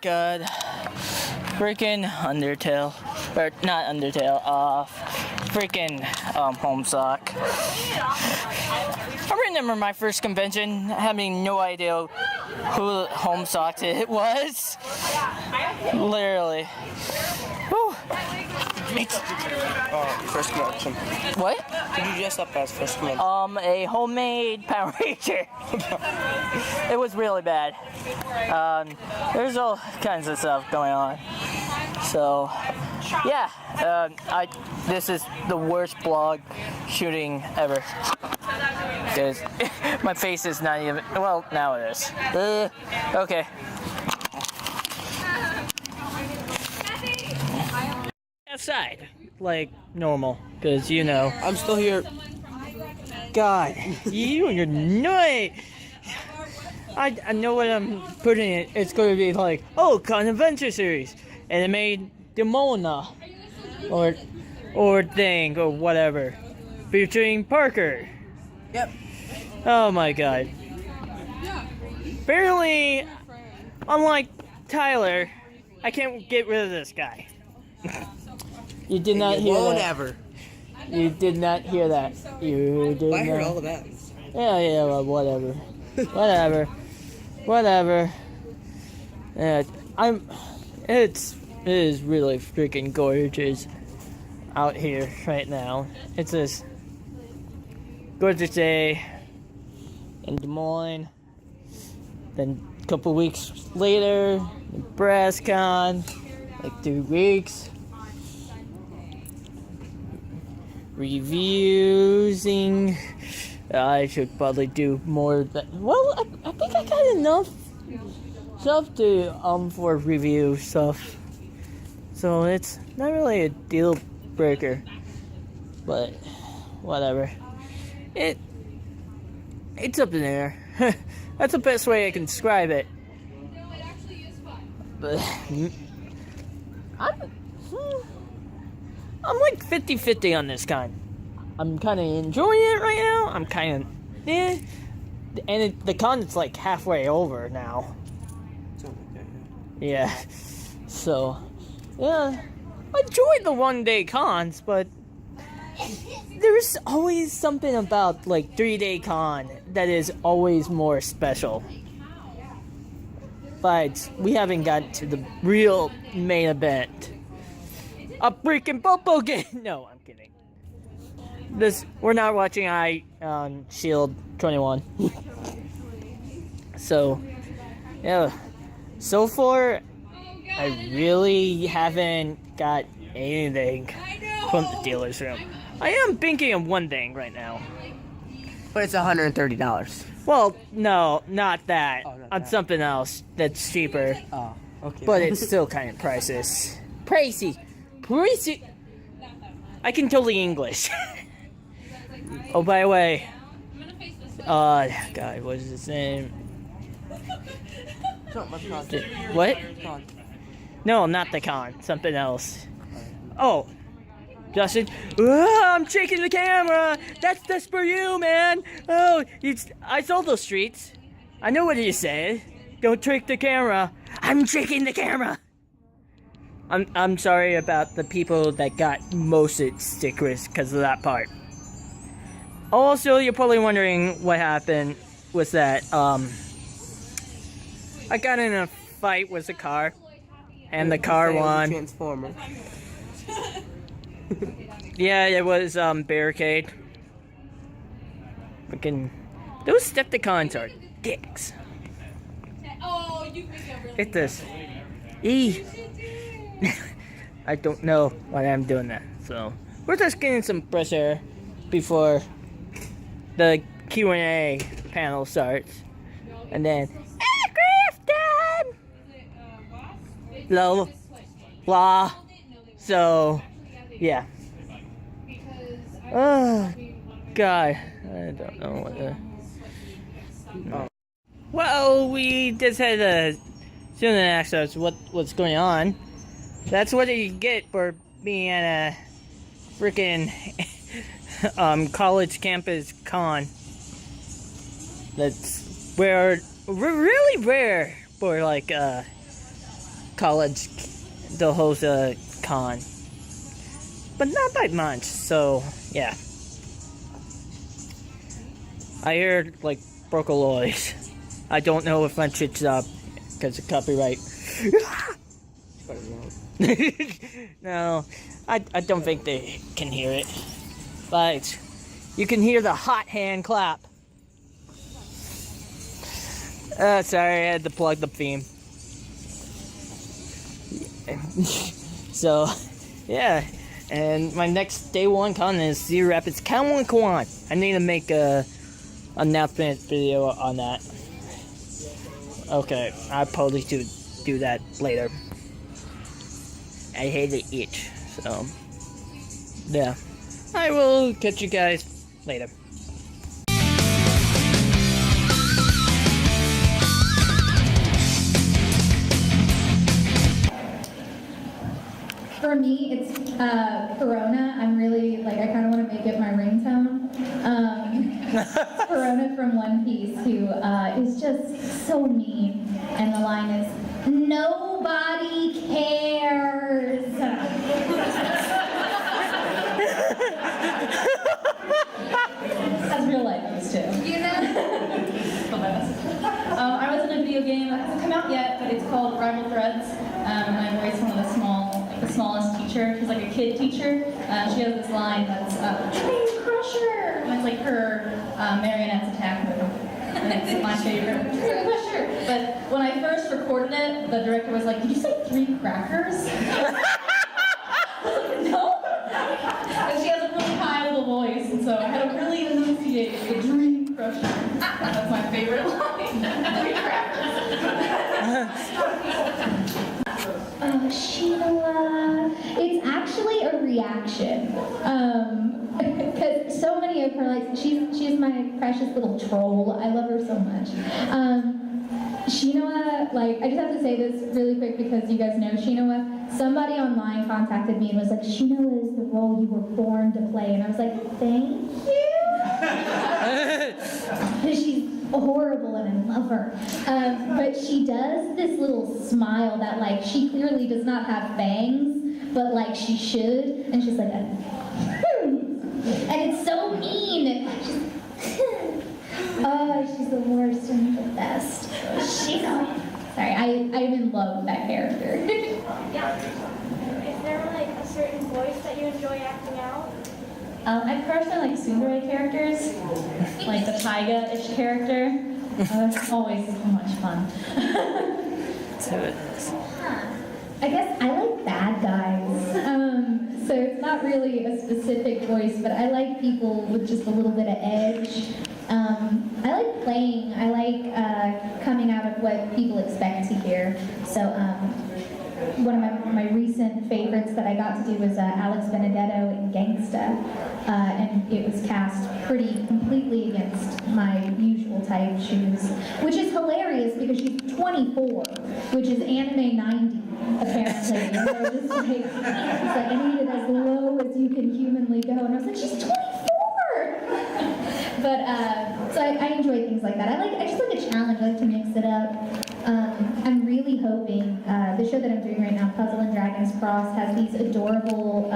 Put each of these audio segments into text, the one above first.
god. Freaking Undertale. Or not Undertale, freaking Homestuck. I remember my first convention having no idea who Homestuck it was. Literally. Whew. First convention. What? Did you dress up as first convention? A homemade Power Ranger. It was really bad. There's all kinds of stuff going on. So, yeah, this is the worst blog shooting ever. Because my face is not even, well, now it is. Okay. Outside, like normal, because you know. I'm still here. God, you and your noise. I know what I'm putting it. It's going to be like, oh, Con Adventure Series. And it made DeMoii or thing or whatever. Featuring Parker. Yep. Oh my god. Apparently, unlike Tyler, I can't get rid of this guy. You did not hear that. Won't ever. You did not hear that. You did I heard not. all of that. Yeah, well, whatever. Whatever. Yeah, it is really freaking gorgeous out here right now. It's this gorgeous day in Des Moines. Then a couple weeks later, Nebraska, like 2 weeks. Reviewing. I should probably do more of that. Well, I think I got enough stuff to for review stuff. So it's not really a deal breaker. But whatever. It's up in there. That's the best way I can describe it. But I'm like 50-50 on this kind. I'm kind of enjoying it right now. I'm kind of, and the con is like halfway over now. Yeah. So, yeah. I enjoyed the 1-day cons, but there's always something about like 3-day con that is always more special. But we haven't gotten to the real main event. A freaking Popo game! No, I'm kidding. We're not watching Shield 21. So, yeah. So far, I really haven't got anything from the dealer's room. I am thinking of one thing right now. But it's $130. Well, no, not that. Oh, not on that. Something else that's cheaper. Oh, okay. But it's still kind of pricey. Pricey. I can totally English. Oh, by the way. God, what is his name? What? No, not the con. Something else. Oh. Justin. I'm shaking the camera. That's for you, man. Oh, I saw those streets. I know what you said. Don't trick the camera. I'm shaking the camera. I'm sorry about the people that got Moset stickers because of that part. Also, you're probably wondering what happened was that I got in a fight with a car, and the car won. Transformer. Yeah, it was barricade. Freaking those Decepticons are dicks. Get this. I don't know why I'm doing that. So we're just getting some fresh air before the Q&A panel starts, and then aircraft time. Blah. So yeah. Oh God, I don't know what to. Well, we just had a student ask us what's going on. That's what you get for being at a freaking college campus con. That's really rare for like college, the host con, but not by much. So yeah, I heard like Brocolois. I don't know if I should stop because of copyright. No, I don't think they can hear it, but you can hear the hot hand clap. Sorry, I had to plug the theme. So, yeah. And my next day one con is Cedar Rapids Cowboy Kwan. I need to make a announcement video on that. Okay, I'll probably do that later. I hate to eat, so yeah. I will catch you guys later. For me, it's Corona. I'm really, like, I kind of want to make it my ringtone. Corona from One Piece, who is just so mean. And the line is, "Nobody cares." That's real life used to. You know? I was in a video game that hasn't come out yet, but it's called Rival Threads. And I voiced one of the smallest teacher. She's like a kid teacher. She has this line that's Dream Crusher, and it's like her marionette's attack move. And it's my favorite. Dream Crusher. But when I first recorded it, the director was like, "Did you say 3 crackers?" No. And she has a really high little voice, and so I had to really enunciate the Dream Crusher. That's my favorite line. 3 crackers. Sheila, it's actually a reaction. Because so many of her, like, she's my precious little troll. I love her so much. Shinoa, like, I just have to say this really quick because you guys know Shinoa. Somebody online contacted me and was like, "Shinoa is the role you were born to play." And I was like, "Thank you." Because she's horrible and I love her. But she does this little smile that, like, she clearly does not have fangs, but like she should. And she's like, and it's so mean. She's the worst and the best. Sorry, I'm in love with that character. Yeah. Is there like a certain voice that you enjoy acting out? I personally like tsundere characters, like the Taiga-ish character. It's always so much fun. I guess I like bad guys. So it's not really a specific voice, but I like people with just a little bit of edge. I like playing. I like coming out of what people expect to hear. So one of my recent favorites that I got to do was Alex Benedetto in Gangsta. And it was cast pretty completely against my usual type shoes, which is hilarious because she's 24, which is anime 90, apparently. And so just like, it's like, I need it as low as you can humanly go. And I was like, she's 24! But, so I enjoy things like that. I just like a challenge, I like to mix it up. I'm really hoping, the show that I'm doing right now, Puzzle and Dragons Cross, has these adorable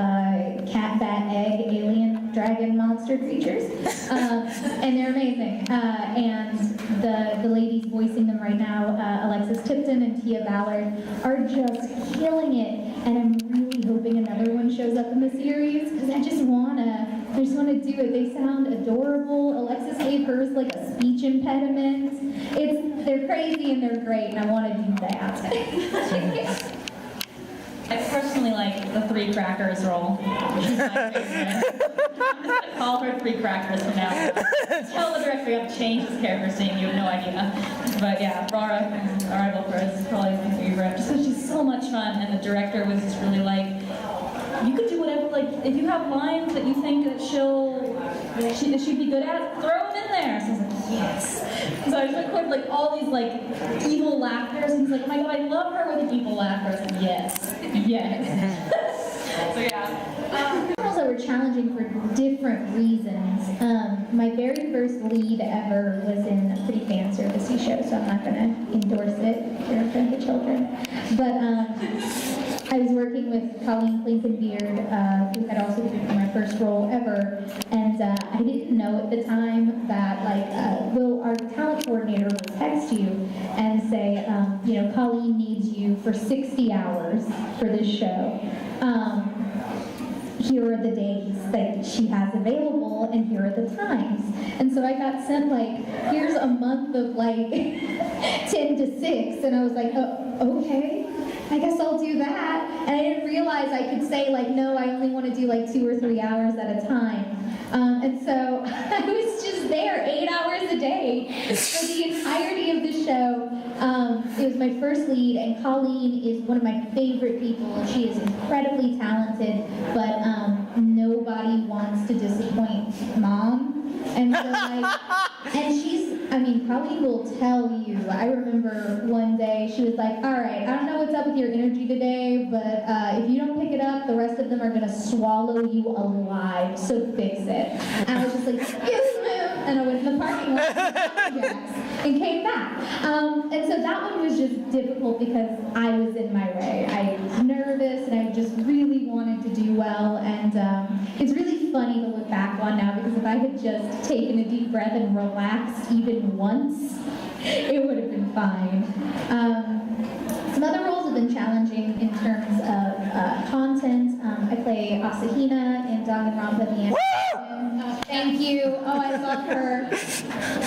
cat, bat, egg, alien, dragon, monster creatures. And they're amazing. And the ladies voicing them right now, Alexis Tipton and Tia Ballard, are just killing it. And I'm really hoping another one shows up in the series, because I just wanna do it. They sound adorable. Alexis gave hers like a speech impediment. They're crazy and they're great, and I want to do that. I personally like the 3 crackers role. She's my favorite. I'm just gonna call her 3 crackers from now on. Tell the director you have to change this character saying you have no idea. But yeah, Rara from Arrival Threads is probably my favorite, just because she's so much fun, and the director was just really like, you could do whatever, like, if you have lines that you think that she'd be good at, throw them in there. So I was like, yes. So I just recorded like all these like evil laughters, and he's like, oh my god, I love her with an evil laughter. I was like, yes, yes. So yeah. Girls that were challenging for different reasons. My very first lead ever was in a pretty fan servicey show, so I'm not gonna endorse it. You're in front of the children. But with Colleen Clinkenbeard, who had also been my first role ever, and I didn't know at the time that, like, our talent coordinator will text you and say, you know, Colleen needs you for 60 hours for this show. Here are the days that she has available, and here are the times. And so I got sent, like, here's a month of, like, 10 to 6, and I was like, oh, okay, I guess I'll do that. And I didn't realize I could say, like, no, I only want to do, like, 2 or 3 hours at a time. And so I was just there 8 hours a day for the entirety of the show. It was my first lead, and Colleen is one of my favorite people. She is incredibly talented, but nobody wants to disappoint Mom. And so, like, and I mean, Colleen will tell you. I remember one day she was like, all right, I don't know what's up with your energy today, but if you don't pick it up, the rest of them are going to swallow you alive, so fix it. And I was just like, yes, ma'am. And I went in the parking lot and came back. And so that one was just difficult because I was in my way. I was nervous, and I just really wanted to do well. And it's really funny to look back on now, because if I had just taken a deep breath and relaxed even once, it would have been fine. Some other roles have been challenging in terms of content. I play Asahina in Danganronpa the animation. Thank you. Oh, I love her.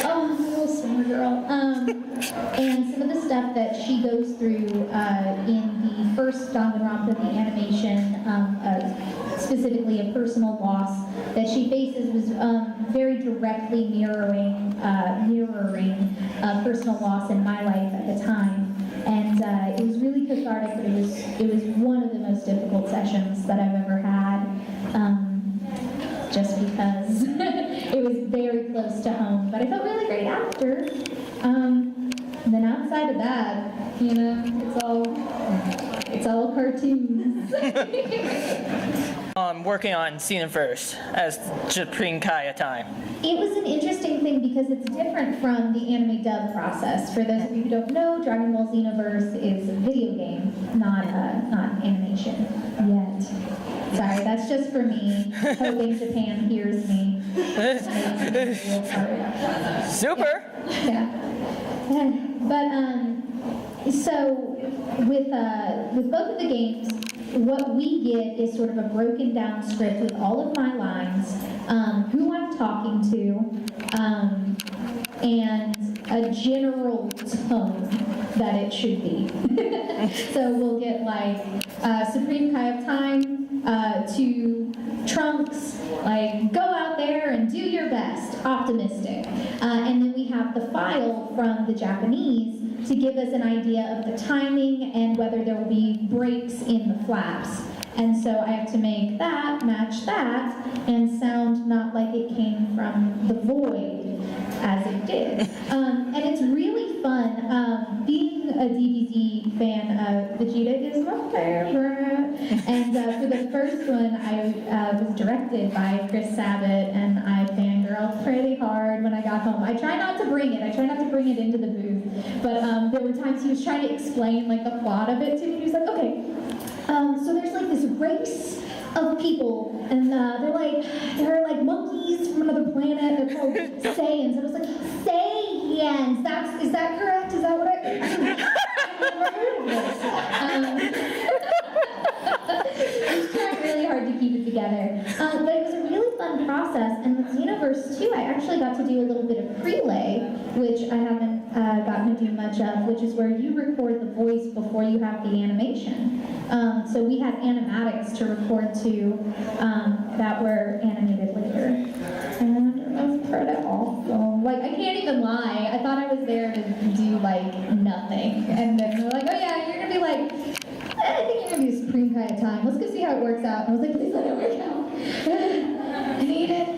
Oh, little summer girl. And some of the stuff that she goes through in the first Danganronpa the animation, specifically a personal loss that she faces, was very directly mirroring personal loss in my life at the time. And it was really cathartic, but it was one of the most difficult sessions that I've ever had, just because it was very close to home. But I felt really great after. And then outside of that, you know, it's all cartoons. Working on Scene First as Supreme Kaya time. It was an interesting thing because it's different from the anime dub process. For those of you who don't know, Dragon Ball Xenoverse is a video game, not animation yet. Sorry, that's just for me, hoping Japan hears me. Super! Yeah. But, so, with both of the games, what we get is sort of a broken down script with all of my lines, who I'm talking to, and a general tone that it should be. So we'll get like Supreme Kai of Time to Trunks, like go out there and do your best, optimistic. And then we have the file from the Japanese to give us an idea of the timing and whether there will be breaks in the flaps. And so I have to make that match that and sound not like it came from the void as it did. And it's really fun. Being a DBZ fan, Vegeta is my favorite. And for the first one, I was directed by Chris Sabat, and I fangirled pretty hard when I got home. I try not to bring it. I try not to bring it into the booth. But there were times he was trying to explain like the plot of it to me. He was like, okay, so there's like this race of people, and they're like monkeys from another planet. They're called Saiyans. I was like, Saiyans. Is that correct? Is that what I've never heard of this. I was trying really hard to keep it together. But it was a really fun process. And with Xenoverse 2, I actually got to do a little bit of prelay, which I haven't gotten to do much of, which is where you record the voice before you have the animation. So we had animatics to record to that were animated later. And it was pretty awesome. Like, I can't even lie. I thought I was there to do, like, nothing. And then they're like, oh yeah, you're gonna be like, I think you're gonna be a Supreme Kai of Time. Let's go see how it works out. And I was like, please let it work out. I need it.